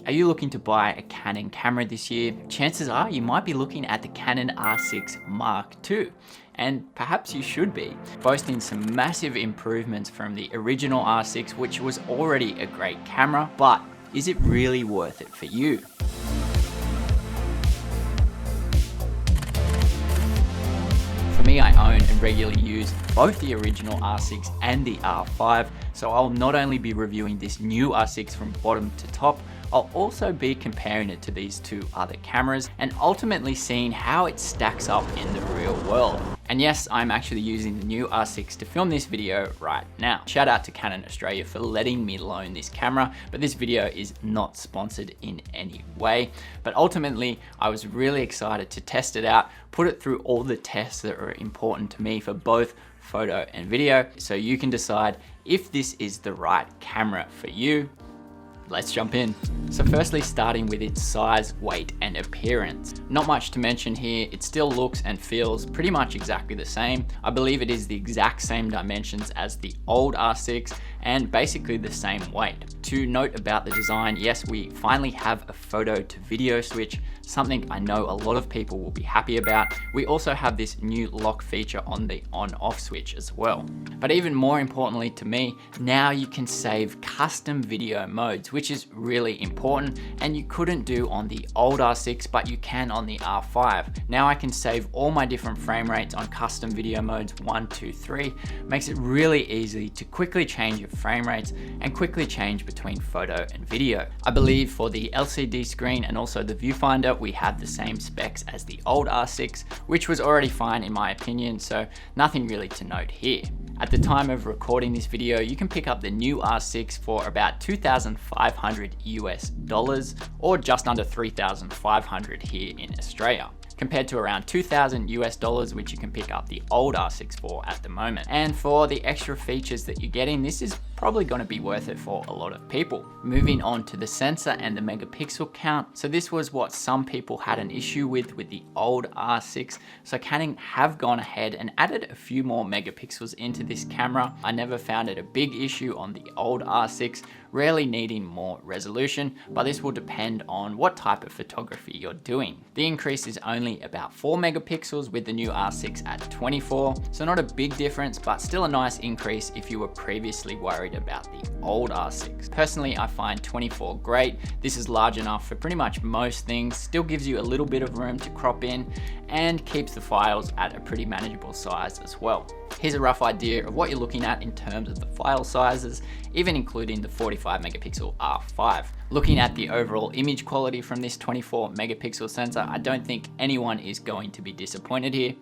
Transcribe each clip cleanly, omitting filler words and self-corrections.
Are you looking to buy a Canon camera this year? Chances are you might be looking at the Canon R6 Mark II. And perhaps you should be, boasting some massive improvements from the original R6, which was already a great camera, but is it really worth it for you? For me, I own and regularly use both the original R6 and the R5, so I'll not only be reviewing this new R6 from bottom to top, I'll also be comparing it to these two other cameras and ultimately seeing how it stacks up in the real world. And yes, I'm actually using the new R6 to film this video right now. Shout out to Canon Australia for letting me loan this camera, but this video is not sponsored in any way. But ultimately, I was really excited to test it out, put it through all the tests that are important to me for both photo and video, so you can decide if this is the right camera for you. Let's jump in. So firstly, starting with its size, weight, and appearance. Not much to mention here. It still looks and feels pretty much exactly the same. I believe it is the exact same dimensions as the old R6 and basically the same weight. To note about the design, yes, we finally have a photo to video switch, something I know a lot of people will be happy about. We also have this new lock feature on the on-off switch as well. But even more importantly to me, now you can save custom video modes, which is really important and you couldn't do on the old R6, but you can on the R5. Now I can save all my different frame rates on custom video modes 1, 2, 3. Makes it really easy to quickly change your frame rates and quickly change between photo and video. I believe for the LCD screen and also the viewfinder, we have the same specs as the old R6, which was already fine in my opinion, so nothing really to note here. At the time of recording this video, you can pick up the new R6 for about $2,500 US, or just under $3,500 here in Australia, compared to around $2,000 US, which you can pick up the old R6 for at the moment. And for the extra features that you're getting, this is probably going to be worth it for a lot of people. Moving on to the sensor and the megapixel count. So this was what some people had an issue with the old R6. So Canon have gone ahead and added a few more megapixels into this camera. I never found it a big issue on the old R6, rarely needing more resolution, but this will depend on what type of photography you're doing. The increase is only about 4 megapixels with the new R6 at 24. So not a big difference, but still a nice increase if you were previously worried about the old R6. Personally, I find 24 great. This is large enough for pretty much most things, still gives you a little bit of room to crop in and keeps the files at a pretty manageable size as well. Here's a rough idea of what you're looking at in terms of the file sizes, even including the 45 megapixel R5. Looking at the overall image quality from this 24 megapixel sensor, I don't think anyone is going to be disappointed here.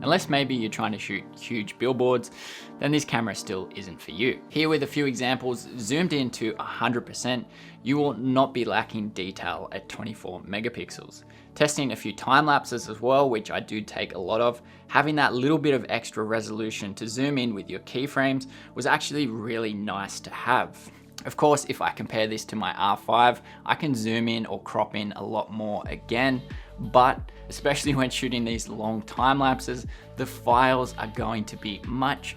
Unless maybe you're trying to shoot huge billboards, then this camera still isn't for you. Here with a few examples, zoomed in to 100%, you will not be lacking detail at 24 megapixels. Testing a few time lapses as well, which I do take a lot of, having that little bit of extra resolution to zoom in with your keyframes was actually really nice to have. Of course, if I compare this to my R5, I can zoom in or crop in a lot more again, but especially when shooting these long time lapses, the files are going to be much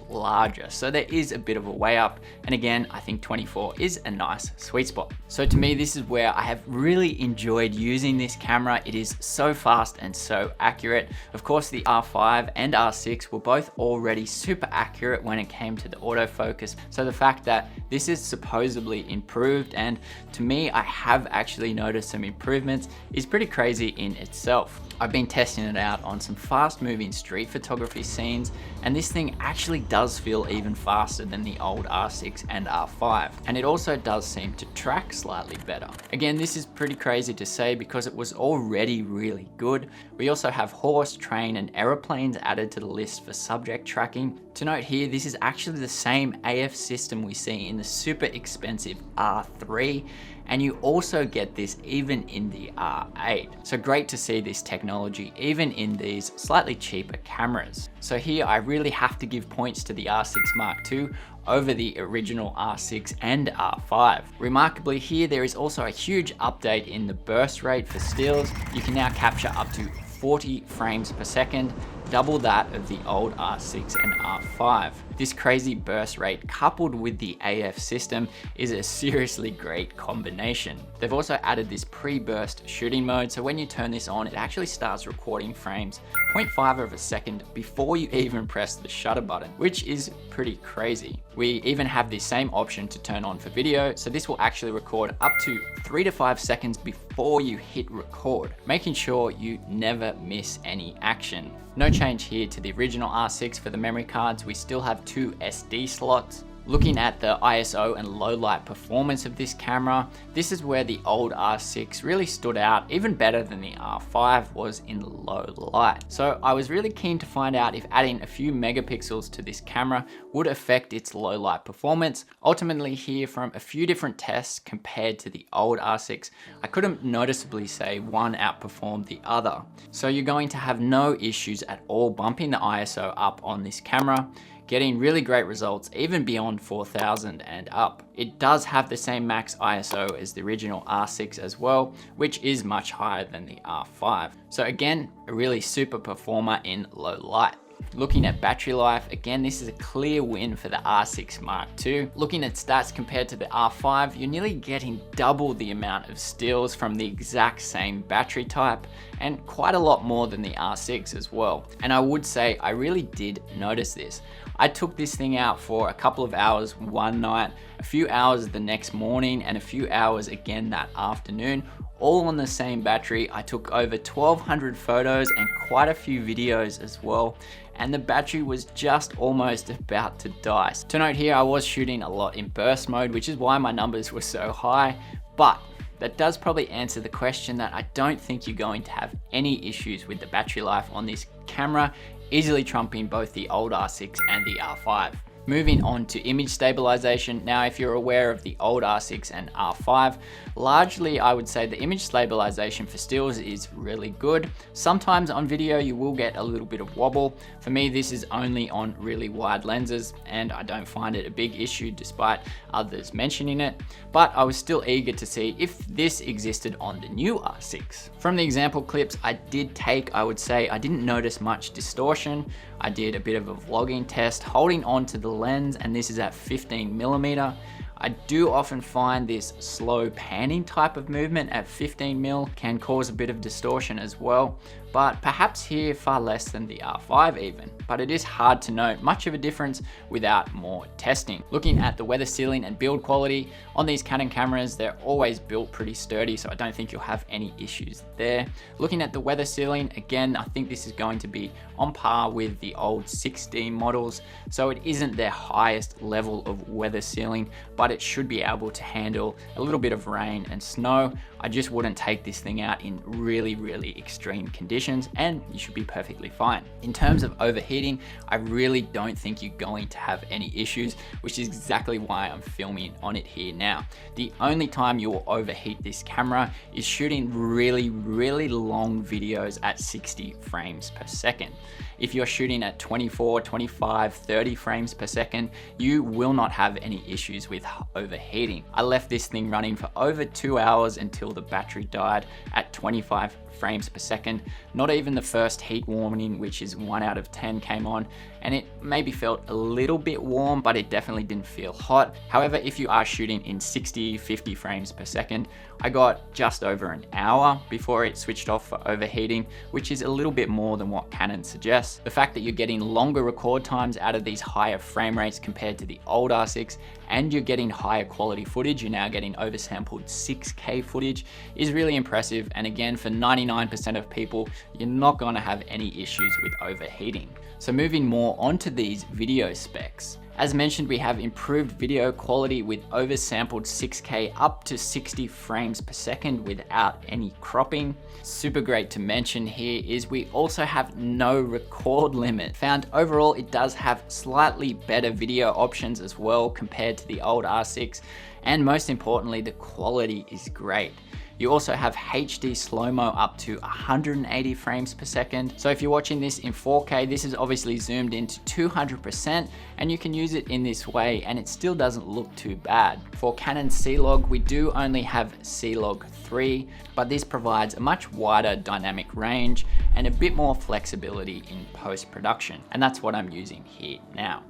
larger. So there is a bit of a way up. And again, I think 24 is a nice sweet spot. So to me, this is where I have really enjoyed using this camera. It is so fast and so accurate. Of course, the R5 and R6 were both already super accurate when it came to the autofocus. So the fact that this is supposedly improved, and to me, I have actually noticed some improvements, is pretty crazy in itself. I've been testing it out on some fast moving street photography scenes, and this thing actually does feel even faster than the old R6 and R5. And it also does seem to track slightly better. Again, this is pretty crazy to say because it was already really good. We also have horse, train, and aeroplanes added to the list for subject tracking. To note here, this is actually the same AF system we see in the super expensive R3, and you also get this even in the R8. So great to see this technology even in these slightly cheaper cameras. So here I really have to give points to the R6 Mark II over the original R6 and R5. Remarkably here, there is also a huge update in the burst rate for stills. You can now capture up to 40 frames per second, double that of the old R6 and R5. This crazy burst rate coupled with the AF system is a seriously great combination. They've also added this pre-burst shooting mode, so when you turn this on, it actually starts recording frames 0.5 of a second before you even press the shutter button, which is pretty crazy. We even have the same option to turn on for video, so this will actually record up to 3 to 5 seconds before you hit record, making sure you never miss any action. No change here to the original R6 for the memory cards. We still have 2 SD slots. Looking at the ISO and low light performance of this camera, this is where the old R6 really stood out, even better than the R5 was in low light. So I was really keen to find out if adding a few megapixels to this camera would affect its low light performance. Ultimately here, from a few different tests compared to the old R6, I couldn't noticeably say one outperformed the other. So you're going to have no issues at all bumping the ISO up on this camera, getting really great results even beyond 4000 and up. It does have the same max ISO as the original R6 as well, which is much higher than the R5. So again, a really super performer in low light. Looking at battery life, again, this is a clear win for the R6 Mark II. Looking at stats compared to the R5, you're nearly getting double the amount of stills from the exact same battery type, and quite a lot more than the R6 as well. And I would say I really did notice this. I took this thing out for a couple of hours one night, a few hours the next morning, and a few hours again that afternoon, all on the same battery. I took over 1200 photos and quite a few videos as well, and the battery was just almost about to die. To note here, I was shooting a lot in burst mode, which is why my numbers were so high, but that does probably answer the question that I don't think you're going to have any issues with the battery life on this camera, easily trumping both the old R6 and the R5. Moving on to image stabilization. Now, if you're aware of the old R6 and R5, largely I would say the image stabilization for stills is really good. Sometimes on video you will get a little bit of wobble. For me, this is only on really wide lenses, and I don't find it a big issue despite others mentioning it, but I was still eager to see if this existed on the new R6. From the example clips I did take, I would say I didn't notice much distortion. I did a bit of a vlogging test holding on to the lens, and this is at 15mm. I do often find this slow panning type of movement at 15mm can cause a bit of distortion as well, but perhaps here far less than the R5 even. But it is hard to note much of a difference without more testing. Looking at the weather sealing and build quality on these Canon cameras, they're always built pretty sturdy, so I don't think you'll have any issues there. Looking at the weather sealing, again, I think this is going to be on par with the old 6D models, so it isn't their highest level of weather sealing, but it should be able to handle a little bit of rain and snow. I just wouldn't take this thing out in really, really extreme conditions, and you should be perfectly fine. In terms of overheating, I really don't think you're going to have any issues, which is exactly why I'm filming on it here now. The only time you will overheat this camera is shooting really, really long videos at 60 frames per second. If you're shooting at 24, 25, 30 frames per second, you will not have any issues with overheating. I left this thing running for over 2 hours until the battery died at 25 frames per second. Not even the first heat warning, which is 1 out of 10, came on, and it maybe felt a little bit warm, but it definitely didn't feel hot. However, if you are shooting in 60, 50 frames per second, I got just over an hour before it switched off for overheating, which is a little bit more than what Canon suggests. The fact that you're getting longer record times out of these higher frame rates compared to the old R6, and you're getting higher quality footage, you're now getting oversampled 6K footage, is really impressive. And again, for 99% of people, you're not going to have any issues with overheating. So moving more onto these video specs. As mentioned, we have improved video quality with oversampled 6K up to 60 frames per second without any cropping. Super great to mention here is we also have no record limit. Found overall it does have slightly better video options as well compared to the old R6. and most importantly, the quality is great. You also have HD slow-mo up to 180 frames per second. So if you're watching this in 4K, this is obviously zoomed into 200%, and you can use it in this way and it still doesn't look too bad. For Canon C-Log, we do only have C-Log 3, but this provides a much wider dynamic range and a bit more flexibility in post-production. And that's what I'm using here now.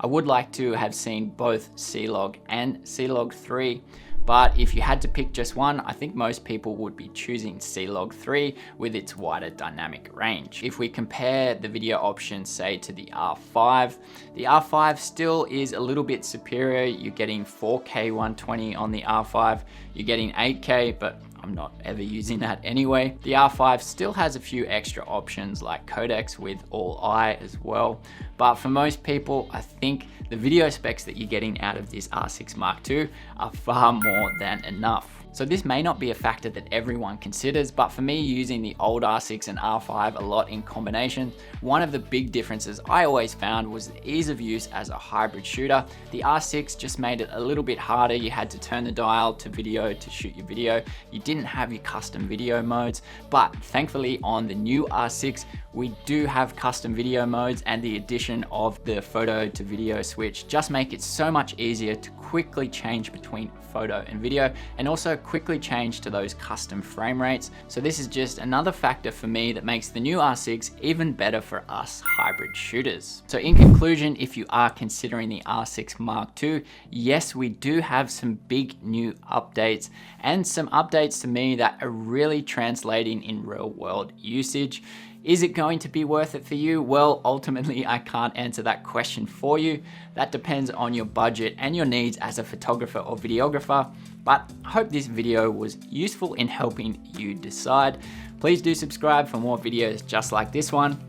I would like to have seen both C-Log and C-Log 3, but if you had to pick just one, I think most people would be choosing C-Log 3 with its wider dynamic range. If we compare the video options, say, to the R5 still is a little bit superior. You're getting 4K 120 on the R5, you're getting 8K, but I'm not ever using that anyway. The R5 still has a few extra options like codecs with all-I as well. But for most people, I think the video specs that you're getting out of this R6 Mark II are far more than enough. So this may not be a factor that everyone considers, but for me, using the old R6 and R5 a lot in combination, one of the big differences I always found was the ease of use as a hybrid shooter. The R6 just made it a little bit harder. You had to turn the dial to video to shoot your video. You didn't have your custom video modes, but thankfully on the new R6, we do have custom video modes, and the addition of the photo to video switch just make it so much easier to quickly change between photo and video, and also quickly change to those custom frame rates. So this is just another factor for me that makes the new R6 even better for us hybrid shooters. So in conclusion, if you are considering the R6 Mark II, yes, we do have some big new updates, and some updates to me that are really translating in real world usage. Is it going to be worth it for you? Well, ultimately, I can't answer that question for you. That depends on your budget and your needs as a photographer or videographer. But I hope this video was useful in helping you decide. Please do subscribe for more videos just like this one.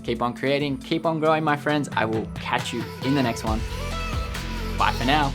Keep on creating, keep on growing, my friends. I will catch you in the next one. Bye for now.